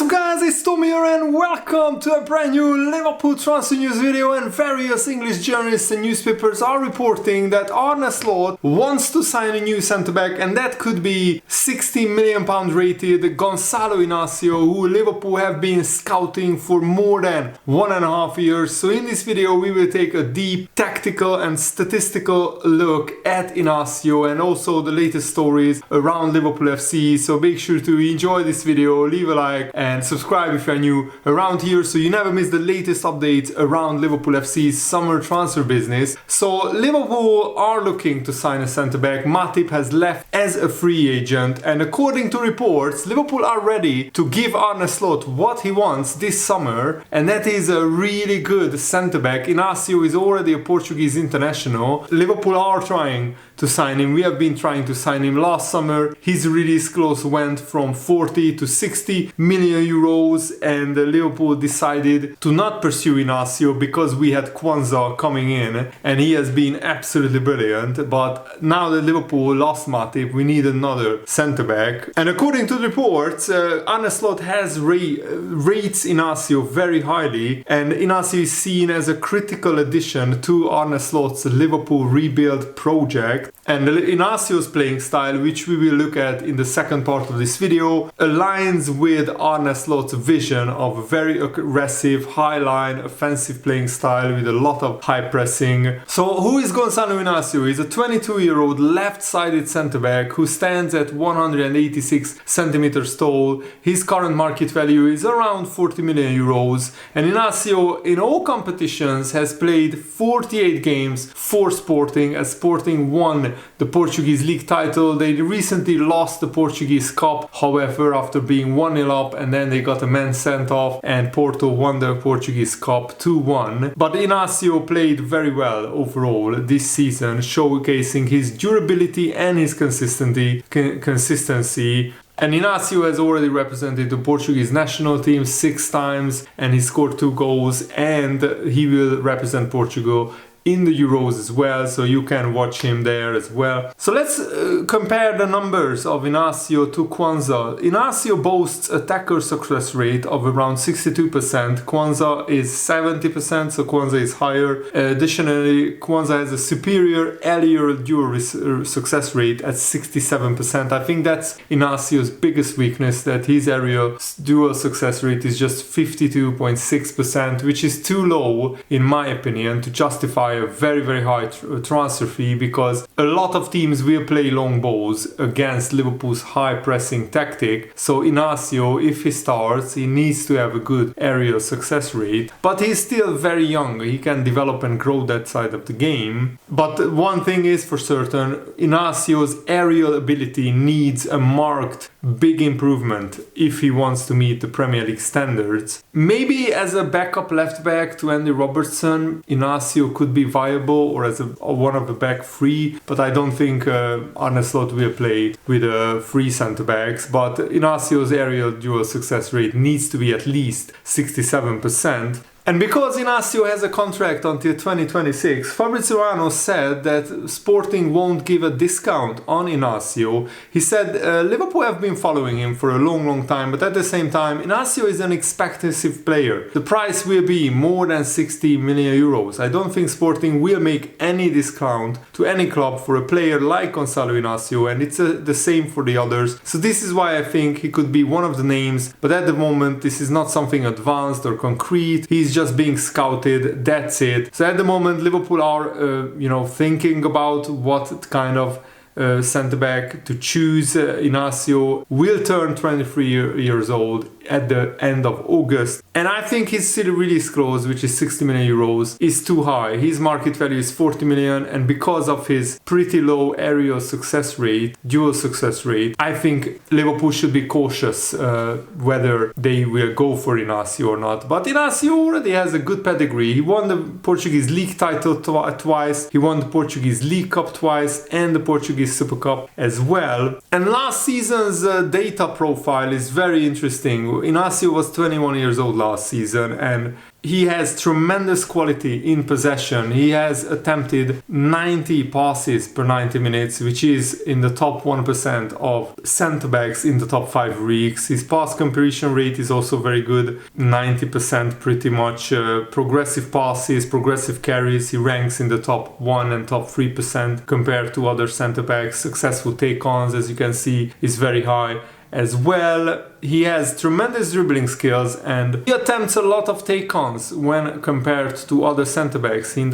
What's up guys, it's Tom here and welcome to a brand new Liverpool transfer news video. And various English journalists and newspapers are reporting that Arne wants to sign a new centre-back, and that could be £60 million rated Gonzalo Inacio, who Liverpool have been scouting for more than 1.5 years. So in this video we will take a deep tactical and statistical look at Inacio and also the latest stories around Liverpool FC. So make sure to enjoy this video, leave a like and subscribe if you're new around here so you never miss the latest updates around Liverpool FC's summer transfer business. So Liverpool are looking to sign a centre-back. Matip has left as a free agent, and according to reports, Liverpool are ready to give Arne what he wants this summer, and that is a really good centre-back. Inacio is already a Portuguese international. Liverpool are trying to sign him. We have been trying to sign him last summer. His release clause went from 40 to 60 million euros, and Liverpool decided to not pursue Inacio because we had Kwanzaa coming in and he has been absolutely brilliant. But now that Liverpool lost Matip, we need another centre-back. And according to the reports, Arne has rates Inacio very highly, and Inacio is seen as a critical addition to Arne Liverpool rebuild project. And Inacio's playing style, which we will look at in the second part of this video, aligns with Arne vision of a very aggressive, high-line, offensive playing style with a lot of high pressing. So who is Gonzalo Inacio? He's a 22-year-old left-sided centre-back who stands at 186 centimeters tall. His current market value is around 40 million euros. And Inacio, in all competitions, has played 48 games for Sporting, as Sporting won the Portuguese league title. They recently lost the Portuguese Cup, however, after being 1-0 up, and then they got a man sent off and Porto won the Portuguese Cup 2-1. But Inacio played very well overall this season, showcasing his durability and his consistency. And Inacio has already represented the Portuguese national team 6 times, and he scored 2 goals, and he will represent Portugal in the Euros as well, so you can watch him there as well. So let's compare the numbers of Inacio to Kwanzaa. Inacio boasts a tackle success rate of around 62%. Kwanzaa is 70%, so Kwanzaa is higher. Additionally, Kwanzaa has a superior aerial dual success rate at 67%. I think that's Inacio's biggest weakness, that his aerial dual success rate is just 52.6%, which is too low in my opinion to justify a very high transfer fee, because a lot of teams will play long balls against Liverpool's high pressing tactic. So Inacio, if he starts, he needs to have a good aerial success rate, but he's still very young. He can develop and grow that side of the game. But one thing is for certain, Inacio's aerial ability needs a marked big improvement if he wants to meet the Premier League standards. Maybe as a backup left back to Andy Robertson, Inacio could be viable, or as one of the back three, but I don't think Arne will play with three centre backs. But Inacio's aerial dual success rate needs to be at least 67%. And because Inacio has a contract until 2026, Fabrizio Romano said that Sporting won't give a discount on Inacio. He said Liverpool have been following him for a long time, but at the same time, Inacio is an expensive player. The price will be more than 60 million euros. I don't think Sporting will make any discount to any club for a player like Gonzalo Inacio, and it's the same for the others. So this is why I think he could be one of the names, but at the moment this is not something advanced or concrete. He's just being scouted, that's it. So at the moment Liverpool are thinking about what kind of centre-back to choose. Inacio will turn 23 years old at the end of August, and I think his city release clause, which is 60 million euros, is too high. His market value is 40 million, and because of his pretty low aerial success rate, dual success rate, I think Liverpool should be cautious whether they will go for Inacio or not. But Inacio already has a good pedigree. He won the Portuguese league title twice, he won the Portuguese League Cup twice, and the Portuguese Super Cup as well. And last season's data profile is very interesting. Inacio was 21 years old last season, and he has tremendous quality in possession. He has attempted 90 passes per 90 minutes, which is in the top 1% of centre-backs in the top 5 leagues. His pass completion rate is also very good, 90% pretty much. Progressive passes, progressive carries, he ranks in the top 1 and top 3% compared to other centre-backs. Successful take-ons, as you can see, is very high as well. He has tremendous dribbling skills, and he attempts a lot of take-ons when compared to other centre-backs. He is in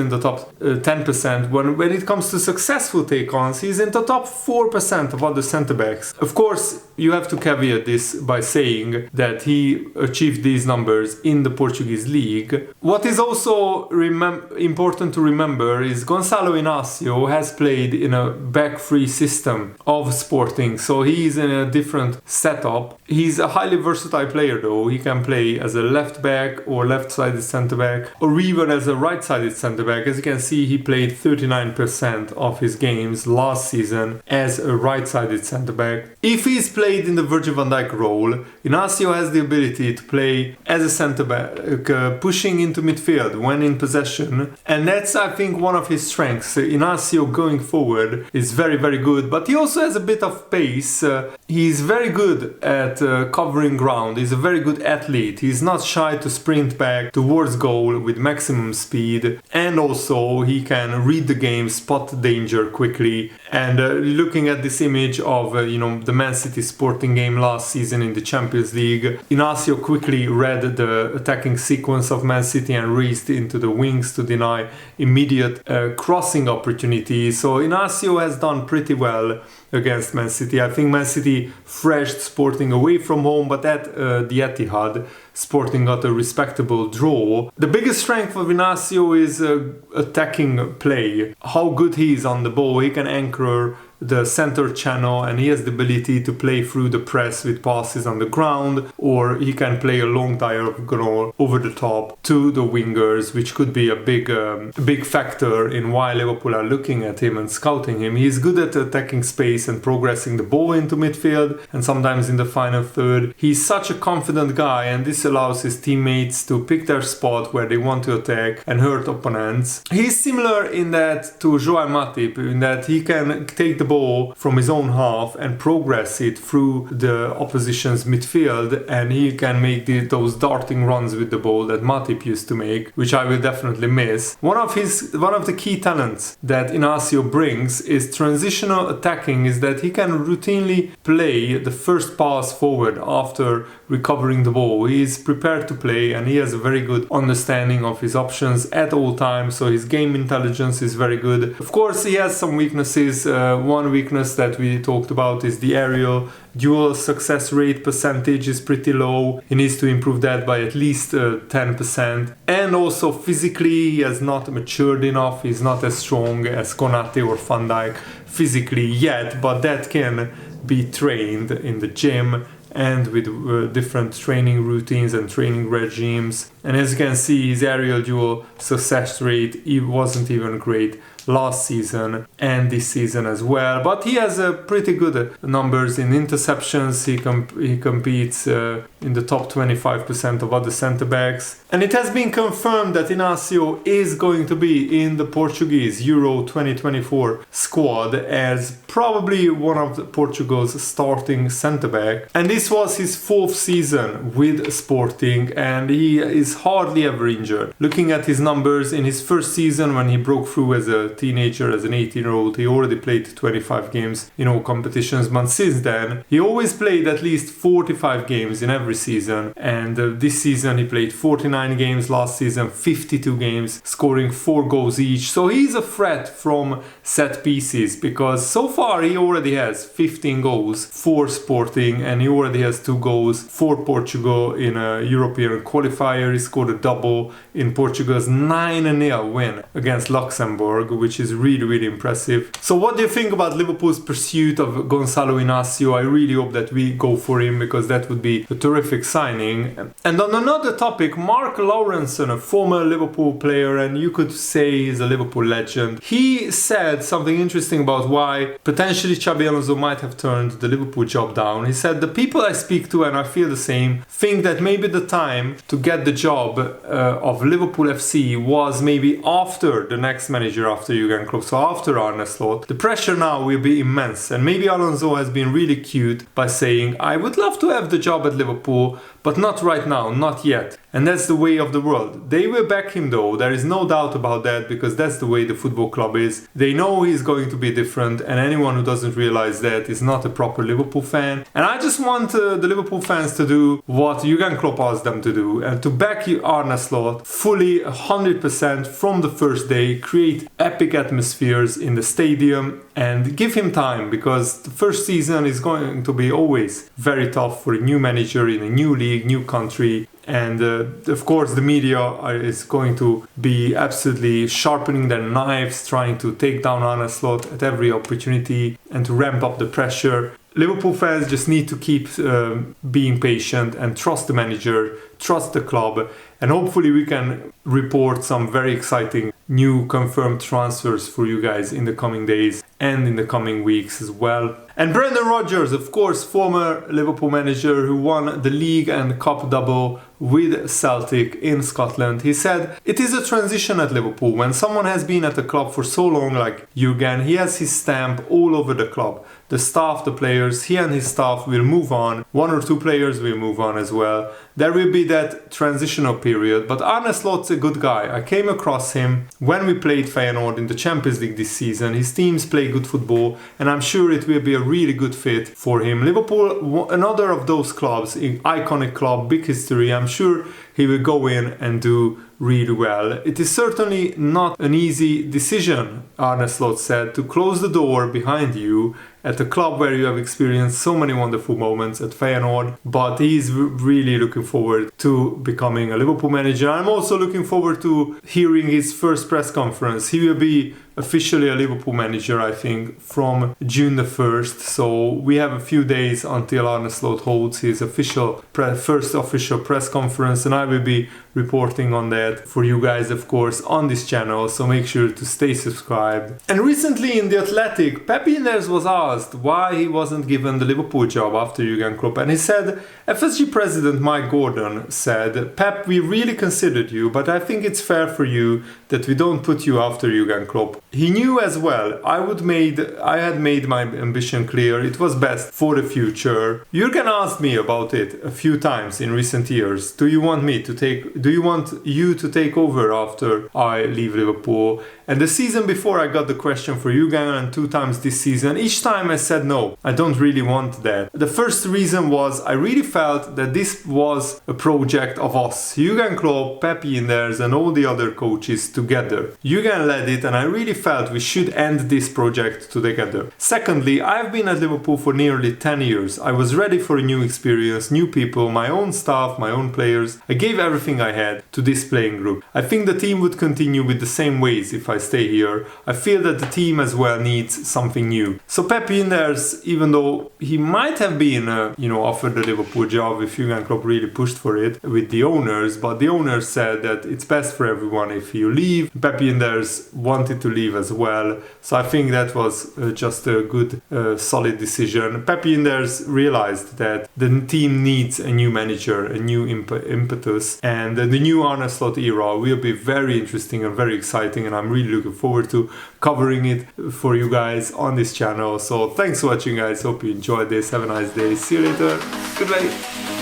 the top 10%. When it comes to successful take-ons, he's in the top 4% of other centre-backs. Of course, you have to caveat this by saying that he achieved these numbers in the Portuguese league. What is also important to remember is Gonçalo Inacio has played in a back-three system of Sporting, so he is in a different setup. He's a highly versatile player though. He can play as a left back or left-sided centre-back, or even as a right-sided centre-back. As you can see, he played 39% of his games last season as a right-sided centre-back. If he's played in the Virgil van Dijk role, Inacio has the ability to play as a centre-back, pushing into midfield when in possession, and that's, I think, one of his strengths. Inacio going forward is very, very good, but he also has a bit of pace. He's very good at covering ground. He's a very good athlete. He's not shy to sprint back towards goal with maximum speed, and also he can read the game, spot danger quickly. And looking at this image of the Man City Sporting game last season in the Champions League, Inacio quickly read the attacking sequence of Man City and raced into the wings to deny immediate crossing opportunities. So Inacio has done pretty well against Man City. I think Man City thrashed Sporting away from home, but at the Etihad, Sporting got a respectable draw. The biggest strength of Inacio is attacking play. How good he is on the ball. He can anchor the center channel, and he has the ability to play through the press with passes on the ground, or he can play a long diagonal over the top to the wingers, which could be a big factor in why Liverpool are looking at him and scouting him. He is good at attacking space and progressing the ball into midfield, and sometimes in the final third. He's such a confident guy, and this allows his teammates to pick their spot where they want to attack and hurt opponents. He's similar in that to Joao Matip, in that he can take the ball from his own half and progress it through the opposition's midfield, and he can make those darting runs with the ball that Matip used to make, which I will definitely miss. One of the key talents that Inacio brings is transitional attacking, is that he can routinely play the first pass forward after recovering the ball. He is prepared to play, and he has a very good understanding of his options at all times, so his game intelligence is very good. Of course, he has some weaknesses. One weakness that we talked about is the aerial dual success rate percentage is pretty low. He needs to improve that by at least 10%. And also physically, he has not matured enough. He's not as strong as Konate or Van Dijk physically yet, but that can be trained in the gym and with different training routines and training regimes. And as you can see, his aerial dual success rate wasn't even great last season and this season as well, but he has pretty good numbers in interceptions. He competes in the top 25% of other centre-backs, and it has been confirmed that Inacio is going to be in the Portuguese Euro 2024 squad as probably one of Portugal's starting centre-back, and this was his 4th season with Sporting, and he is hardly ever injured. Looking at his numbers in his first season when he broke through as a teenager, as an 18-year-old, he already played 25 games in all competitions, but since then he always played at least 45 games in every season, and this season he played 49 games, last season 52 games, scoring 4 goals each. So he's a threat from set pieces, because so far he already has 15 goals for Sporting, and he already has 2 goals for Portugal in a European qualifier. He scored a double in Portugal's 9-0 win against Luxembourg, which is really impressive. So what do you think about Liverpool's pursuit of Gonzalo Inacio? I really hope that we go for him, because that would be a terrific signing. And on another topic, Mark Lawrenson, a former Liverpool player, and you could say he's a Liverpool legend, he said something interesting about why potentially Xabi Alonso might have turned the Liverpool job down. He said, the people I speak to, and I feel the same, think that maybe the time to get the job of Liverpool FC was maybe after the next manager after Jurgen Klopp, so after Arne Slot. The pressure now will be immense, and maybe Alonso has been really cute by saying, I would love to have the job at Liverpool, but not right now, not yet. And that's the way of the world. They will back him though, there is no doubt about that, because that's the way the football club is. They know he's going to be different, and anyone who doesn't realize that is not a proper Liverpool fan. And I just want the Liverpool fans to do what Jurgen Klopp asked them to do, and to back Arne Slot fully 100% from the first day, create epic atmospheres in the stadium, and give him time, because the first season is going to be always very tough for a new manager in a new league, new country. And of course the media is going to be absolutely sharpening their knives, trying to take down Arne Slot at every opportunity and to ramp up the pressure. Liverpool fans just need to keep being patient and trust the manager, trust the club, and hopefully we can report some very exciting new confirmed transfers for you guys in the coming days and in the coming weeks as well. And Brendan Rodgers, of course, former Liverpool manager who won the league and cup double with Celtic in Scotland, he said, it is a transition at Liverpool. When someone has been at the club for so long like Jurgen, he has his stamp all over the club. The staff, the players, he and his staff will move on. One or two players will move on as well. There will be that transitional period, but Arne Slot's a good guy. I came across him when we played Feyenoord in the Champions League this season. His teams play good football, and I'm sure it will be a really good fit for him. Liverpool, another of those clubs, iconic club, big history. I'm sure he will go in and do really well. It is certainly not an easy decision, Arne Slot said, to close the door behind you at a club where you have experienced so many wonderful moments at Feyenoord, but he's really looking forward to becoming a Liverpool manager. I'm also looking forward to hearing his first press conference. He will be officially a Liverpool manager, I think, from June the 1st. So we have a few days until Arne Slot holds his first official press conference, and I will be reporting on that for you guys, of course, on this channel, so make sure to stay subscribed. And recently in The Athletic, Pep Linders was asked why he wasn't given the Liverpool job after Jurgen Klopp, and he said, FSG president Mike Gordon said, Pep, we really considered you, but I think it's fair for you that we don't put you after Jurgen Klopp. He knew as well, I had made my ambition clear, it was best for the future. Jurgen asked me about it a few times in recent years. Do you want you to take over after I leave Liverpool? And the season before I got the question for Jurgen, and 2 times this season. Each time I said no, I don't really want that. The first reason was I really felt that this was a project of us. Jurgen Klopp, Pep Linders and all the other coaches together. Jurgen led it, and I really felt we should end this project together. Secondly, I've been at Liverpool for nearly 10 years. I was ready for a new experience, new people, my own staff, my own players. I gave everything I had to this playing group. I think the team would continue with the same ways if I stay here. I feel that the team as well needs something new. So Pep Linders, even though he might have been offered the Liverpool job if Jurgen Klopp really pushed for it with the owners, but the owners said that it's best for everyone if you leave. Pep Linders wanted to leave as well, so I think that was just a good solid decision. Pep Linders realized that the team needs a new manager, a new impetus, and the new Arne Slot era will be very interesting and very exciting, and I'm really looking forward to covering it for you guys on this channel. So thanks for watching, guys. Hope you enjoyed this. Have a nice day. See you later. Goodbye.